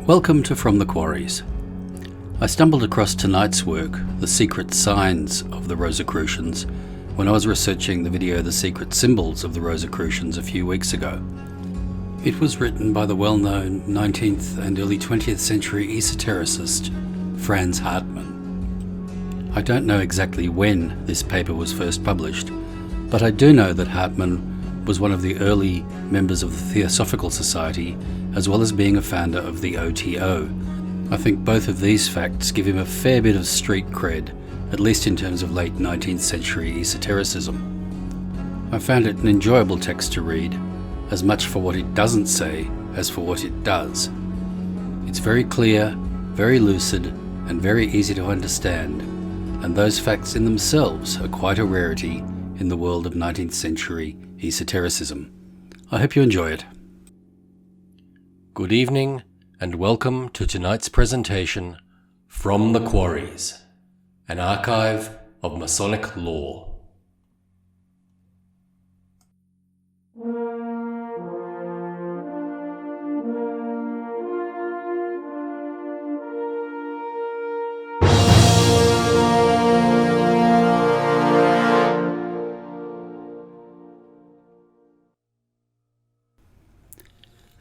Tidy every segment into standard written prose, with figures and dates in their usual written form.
Welcome to From the Quarries. I stumbled across tonight's work, The Secret Signs of the Rosicrucians, when I was researching the video The Secret Symbols of the Rosicrucians a few weeks ago. It was written by the well-known 19th and early 20th century esotericist Franz Hartmann. I don't know exactly when this paper was first published, but I do know that Hartmann was one of the early members of the Theosophical Society, as well as being a founder of the OTO. I think both of these facts give him a fair bit of street cred, at least in terms of late 19th century esotericism. I found it an enjoyable text to read, as much for what it doesn't say as for what it does. It's very clear, very lucid, and very easy to understand, and those facts in themselves are quite a rarity in the world of 19th century esotericism. I hope you enjoy it. Good evening, and welcome to tonight's presentation, From the Quarries, an archive of Masonic lore.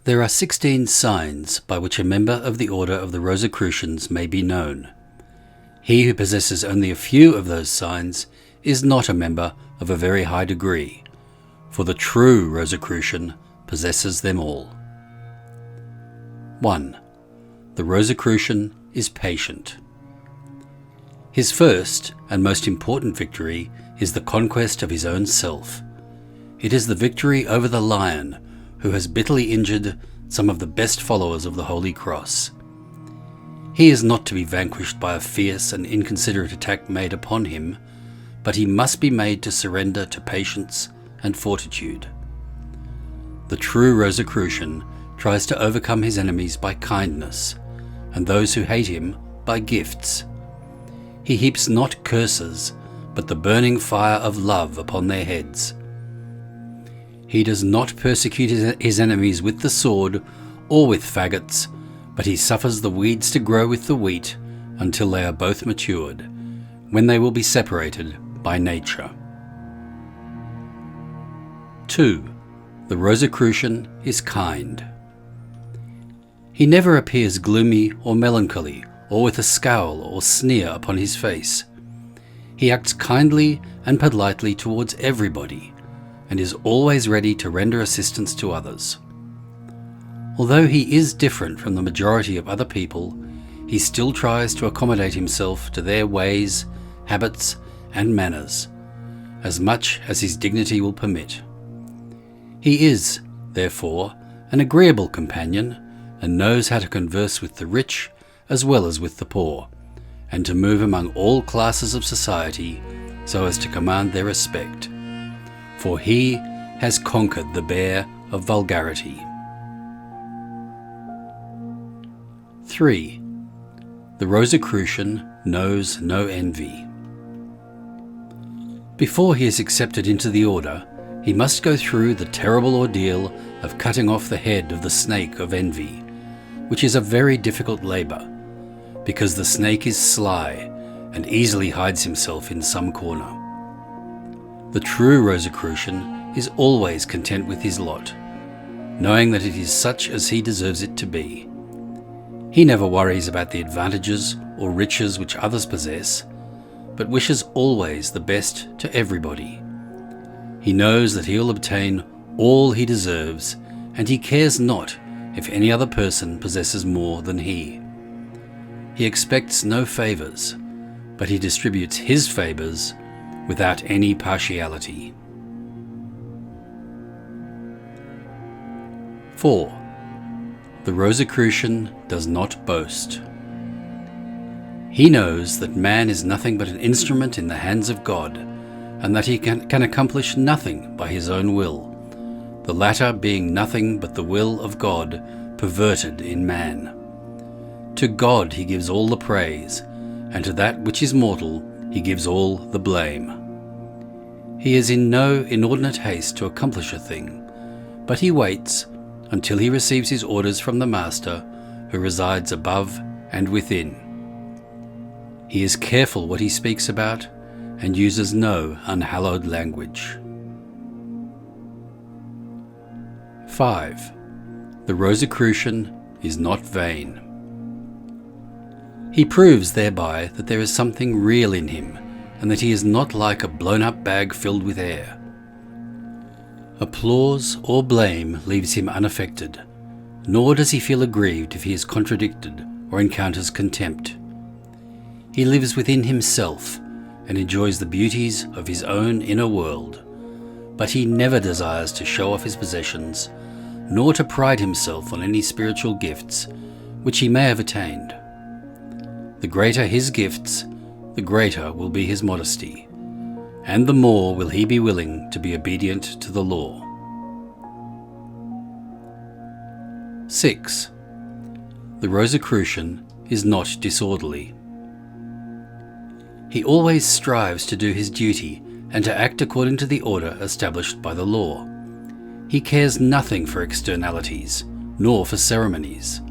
There are 16 signs by which a member of the Order of the Rosicrucians may be known. He who possesses only a few of those signs is not a member of a very high degree, for the true Rosicrucian possesses them all. 1. The Rosicrucian is patient. His first and most important victory is the conquest of his own self. It is the victory over the lion, who has bitterly injured some of the best followers of the Holy Cross. He is not to be vanquished by a fierce and inconsiderate attack made upon him, but he must be made to surrender to patience and fortitude. The true Rosicrucian tries to overcome his enemies by kindness, and those who hate him by gifts. He heaps not curses, but the burning fire of love upon their heads. He does not persecute his enemies with the sword or with faggots, but he suffers the weeds to grow with the wheat until they are both matured, when they will be separated by nature. 2. The Rosicrucian is kind. He never appears gloomy or melancholy, or with a scowl or sneer upon his face. He acts kindly and politely towards everybody, and is always ready to render assistance to others. Although he is different from the majority of other people, he still tries to accommodate himself to their ways, habits, and manners, as much as his dignity will permit. He is, therefore, an agreeable companion, and knows how to converse with the rich as well as with the poor, and to move among all classes of society so as to command their respect. For he has conquered the bear of vulgarity. 3. The Rosicrucian knows no envy. Before he is accepted into the order, he must go through the terrible ordeal of cutting off the head of the snake of envy, which is a very difficult labour, because the snake is sly and easily hides himself in some corner. The true Rosicrucian is always content with his lot, knowing that it is such as he deserves it to be. He never worries about the advantages or riches which others possess, but wishes always the best to everybody. He knows that he will obtain all he deserves, and he cares not if any other person possesses more than he. He expects no favours, but he distributes his favours without any partiality. 4. The Rosicrucian does not boast. He knows that man is nothing but an instrument in the hands of God, and that he can accomplish nothing by his own will, the latter being nothing but the will of God perverted in man. To God he gives all the praise, and to that which is mortal he gives all the blame. He is in no inordinate haste to accomplish a thing, but he waits until he receives his orders from the Master, who resides above and within. He is careful what he speaks about and uses no unhallowed language. 5. The Rosicrucian is not vain. He proves thereby that there is something real in him, and that he is not like a blown-up bag filled with air. Applause or blame leaves him unaffected, nor does he feel aggrieved if he is contradicted or encounters contempt. He lives within himself and enjoys the beauties of his own inner world, but he never desires to show off his possessions, nor to pride himself on any spiritual gifts which he may have attained. The greater his gifts, the greater will be his modesty, and the more will he be willing to be obedient to the law. 6. The Rosicrucian is not disorderly. He always strives to do his duty and to act according to the order established by the law. He cares nothing for externalities, nor for ceremonies.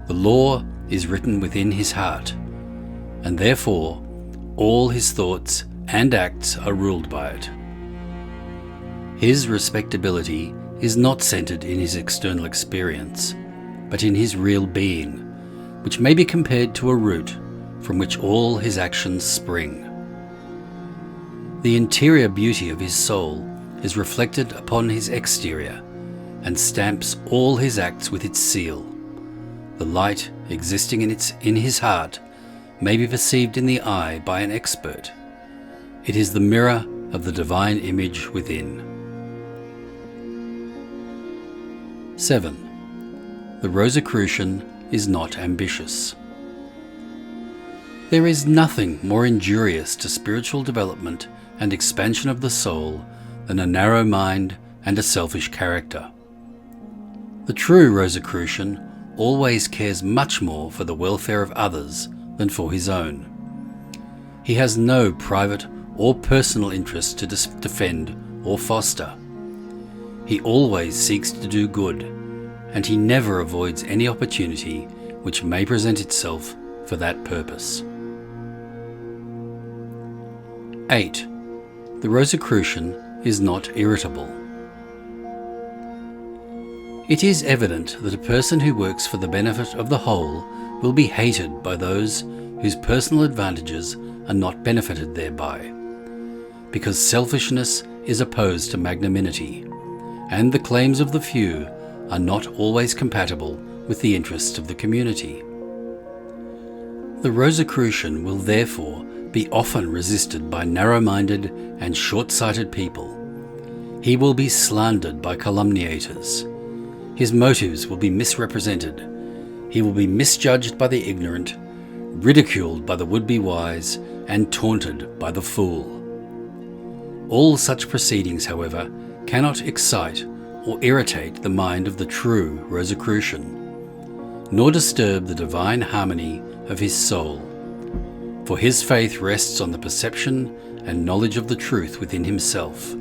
The law is written within his heart, and therefore all his thoughts and acts are ruled by it. His respectability is not centered in his external experience, but in his real being, which may be compared to a root from which all his actions spring. The interior beauty of his soul is reflected upon his exterior and stamps all his acts with its seal. The light existing in his heart may be perceived in the eye by an expert. It is the mirror of the divine image within. 7. The Rosicrucian is not ambitious. There is nothing more injurious to spiritual development and expansion of the soul than a narrow mind and a selfish character. The true Rosicrucian always cares much more for the welfare of others than for his own. He has no private or personal interest to defend or foster. He always seeks to do good, and he never avoids any opportunity which may present itself for that purpose. 8. The Rosicrucian is not irritable. It is evident that a person who works for the benefit of the whole will be hated by those whose personal advantages are not benefited thereby, because selfishness is opposed to magnanimity, and the claims of the few are not always compatible with the interests of the community. The Rosicrucian will therefore be often resisted by narrow-minded and short-sighted people. He will be slandered by calumniators. His motives will be misrepresented. He will be misjudged by the ignorant, ridiculed by the would-be wise, and taunted by the fool. All such proceedings, however, cannot excite or irritate the mind of the true Rosicrucian, nor disturb the divine harmony of his soul, for his faith rests on the perception and knowledge of the truth within himself.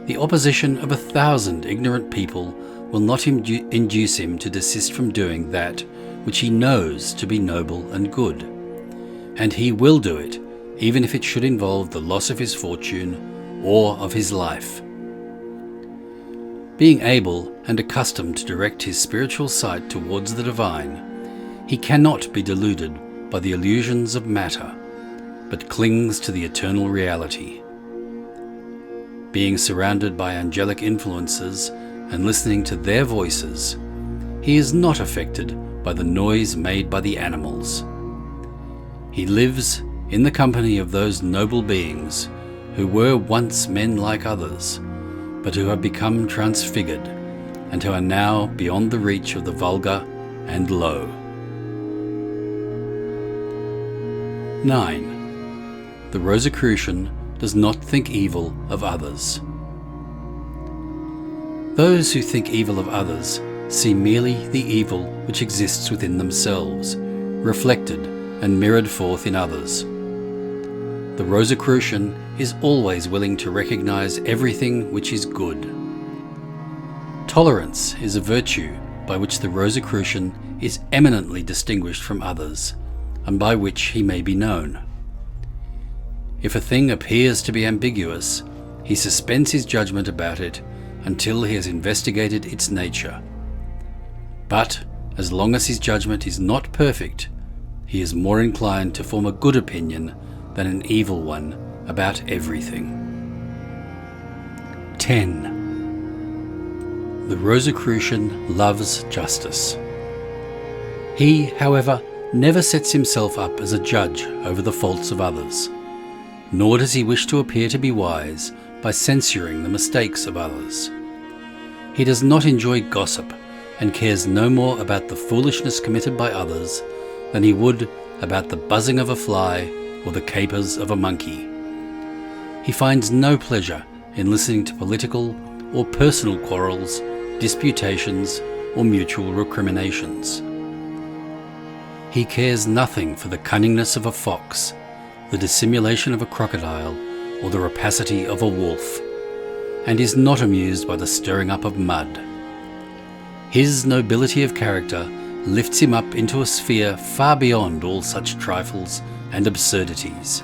The opposition of 1,000 ignorant people will not induce him to desist from doing that which he knows to be noble and good, and he will do it even if it should involve the loss of his fortune or of his life. Being able and accustomed to direct his spiritual sight towards the divine, he cannot be deluded by the illusions of matter, but clings to the eternal reality. Being surrounded by angelic influences and listening to their voices, he is not affected by the noise made by the animals. He lives in the company of those noble beings who were once men like others, but who have become transfigured and who are now beyond the reach of the vulgar and low. 9. The Rosicrucian does not think evil of others. Those who think evil of others see merely the evil which exists within themselves, reflected and mirrored forth in others. The Rosicrucian is always willing to recognize everything which is good. Tolerance is a virtue by which the Rosicrucian is eminently distinguished from others, and by which he may be known. If a thing appears to be ambiguous, he suspends his judgment about it until he has investigated its nature. But as long as his judgment is not perfect, he is more inclined to form a good opinion than an evil one about everything. 10. The Rosicrucian loves justice. He, however, never sets himself up as a judge over the faults of others, nor does he wish to appear to be wise by censuring the mistakes of others. He does not enjoy gossip and cares no more about the foolishness committed by others than he would about the buzzing of a fly or the capers of a monkey. He finds no pleasure in listening to political or personal quarrels, disputations, or mutual recriminations. He cares nothing for the cunningness of a fox, the dissimulation of a crocodile, or the rapacity of a wolf, and is not amused by the stirring up of mud. His nobility of character lifts him up into a sphere far beyond all such trifles and absurdities,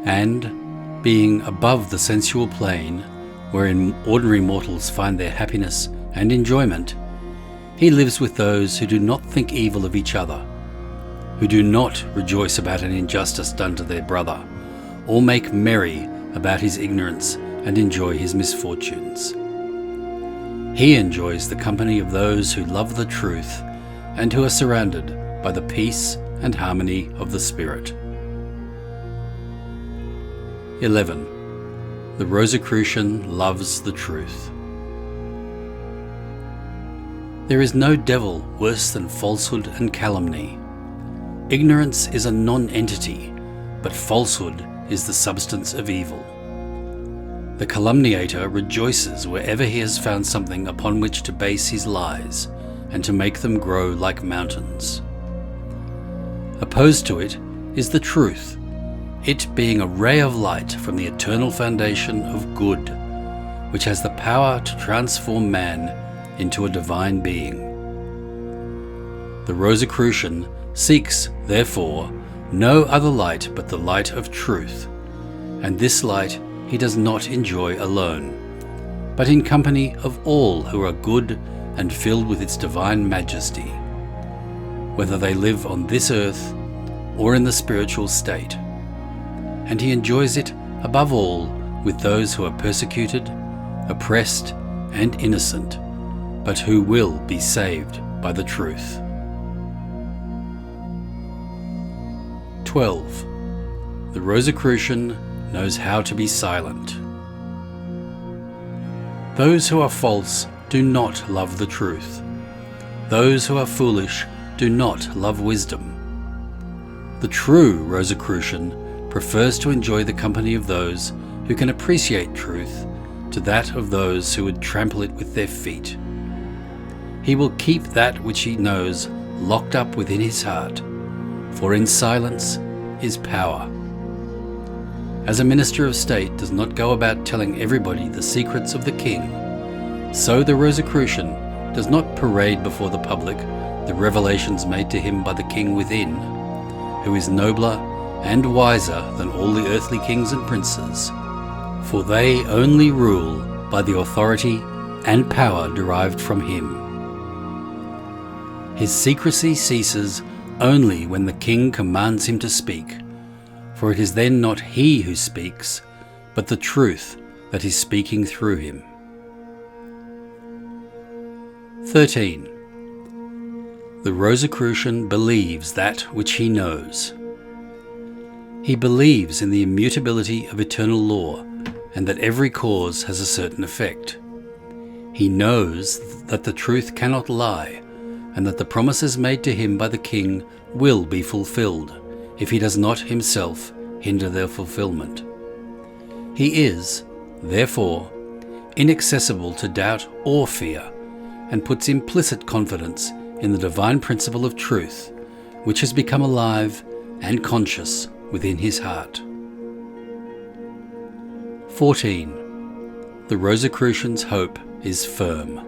and, being above the sensual plane, wherein ordinary mortals find their happiness and enjoyment, he lives with those who do not think evil of each other, who do not rejoice about an injustice done to their brother, or make merry about his ignorance and enjoy his misfortunes. He enjoys the company of those who love the truth and who are surrounded by the peace and harmony of the Spirit. 11. The Rosicrucian loves the truth. There is no devil worse than falsehood and calumny. Ignorance is a non-entity, but falsehood is the substance of evil. The calumniator rejoices wherever he has found something upon which to base his lies and to make them grow like mountains. Opposed to it is the truth, it being a ray of light from the eternal foundation of good, which has the power to transform man into a divine being. The Rosicrucian seeks, therefore, no other light but the light of truth, and this light he does not enjoy alone, but in company of all who are good and filled with its divine majesty, whether they live on this earth or in the spiritual state. And he enjoys it above all with those who are persecuted, oppressed, and innocent, but who will be saved by the truth. 12. The Rosicrucian knows how to be silent. Those who are false do not love the truth. Those who are foolish do not love wisdom. The true Rosicrucian prefers to enjoy the company of those who can appreciate truth to that of those who would trample it with their feet. He will keep that which he knows locked up within his heart, for in silence is power. As a minister of state does not go about telling everybody the secrets of the king, so the Rosicrucian does not parade before the public the revelations made to him by the king within, who is nobler and wiser than all the earthly kings and princes, for they only rule by the authority and power derived from him. His secrecy ceases only when the king commands him to speak, for it is then not he who speaks, but the truth that is speaking through him. 13. The Rosicrucian believes that which he knows. He believes in the immutability of eternal law, and that every cause has a certain effect. He knows that the truth cannot lie, and that the promises made to him by the king will be fulfilled, if he does not himself hinder their fulfillment. He is, therefore, inaccessible to doubt or fear, and puts implicit confidence in the divine principle of truth, which has become alive and conscious within his heart. 14. The Rosicrucian's hope is firm.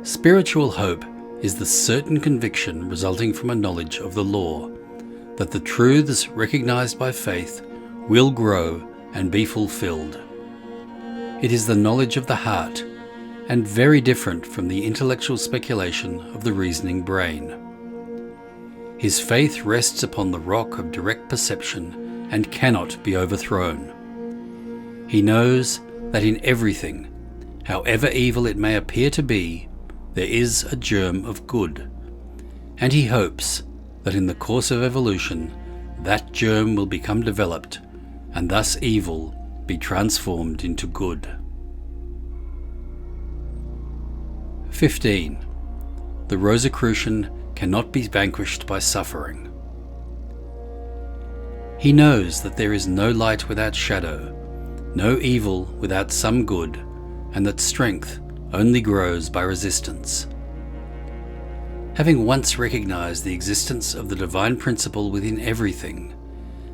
Spiritual hope is the certain conviction resulting from a knowledge of the law, that the truths recognized by faith will grow and be fulfilled. It is the knowledge of the heart, and very different from the intellectual speculation of the reasoning brain. His faith rests upon the rock of direct perception and cannot be overthrown. He knows that in everything, however evil it may appear to be, there is a germ of good, and he hopes that in the course of evolution that germ will become developed, and thus evil be transformed into good. 15. The Rosicrucian cannot be vanquished by suffering. He knows that there is no light without shadow, no evil without some good, and that strength only grows by resistance. Having once recognized the existence of the divine principle within everything,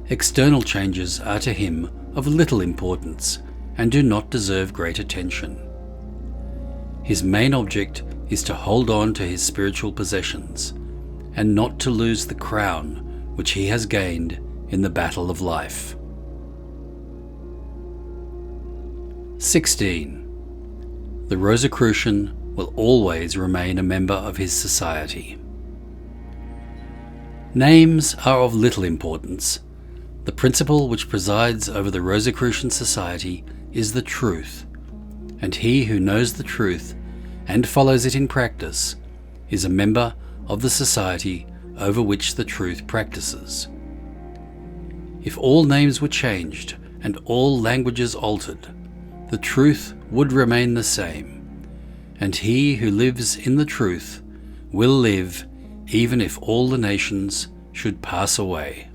external changes are to him of little importance and do not deserve great attention. His main object is to hold on to his spiritual possessions and not to lose the crown which he has gained in the battle of life. 16. The Rosicrucian will always remain a member of his society. Names are of little importance. The principle which presides over the Rosicrucian society is the truth, and he who knows the truth and follows it in practice is a member of the society over which the truth practices. If all names were changed and all languages altered, the truth would remain the same, and he who lives in the truth will live even if all the nations should pass away.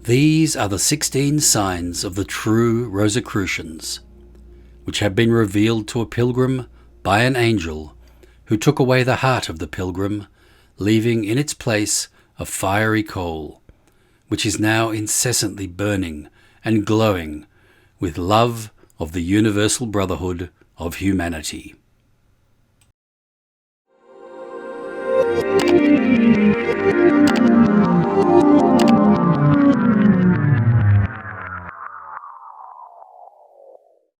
These are the 16 signs of the true Rosicrucians, which have been revealed to a pilgrim by an angel who took away the heart of the pilgrim, leaving in its place a fiery coal, which is now incessantly burning and glowing with love of the universal brotherhood of humanity.